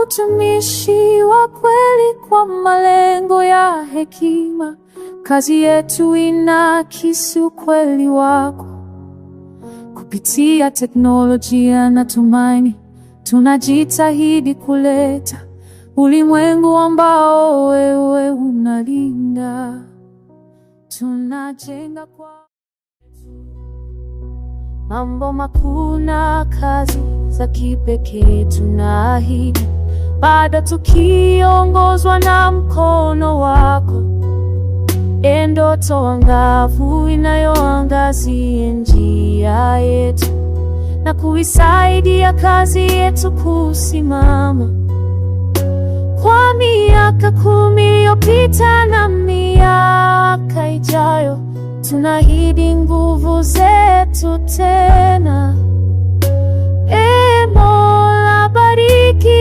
utumishi wa kweli kwa malengo ya hekima. Kazi yetu inaakisi ukweli wako. Kupitia teknolojia na tumaini, tunajitahidi kuleta ulimwengu ambao wewe unalinda. Tunajenga kwa mambo makuu na kazi za kipekee. Tunaahidi bado tukiongozwa na mkono wako. Ndoto angavu inayoangazia njia yetu na kuisaidia kazi yetu kusimama. Kwa miaka 10 iliyopita na miaka ijayo, tunaahidi nguvu zetu tena. Mola bariki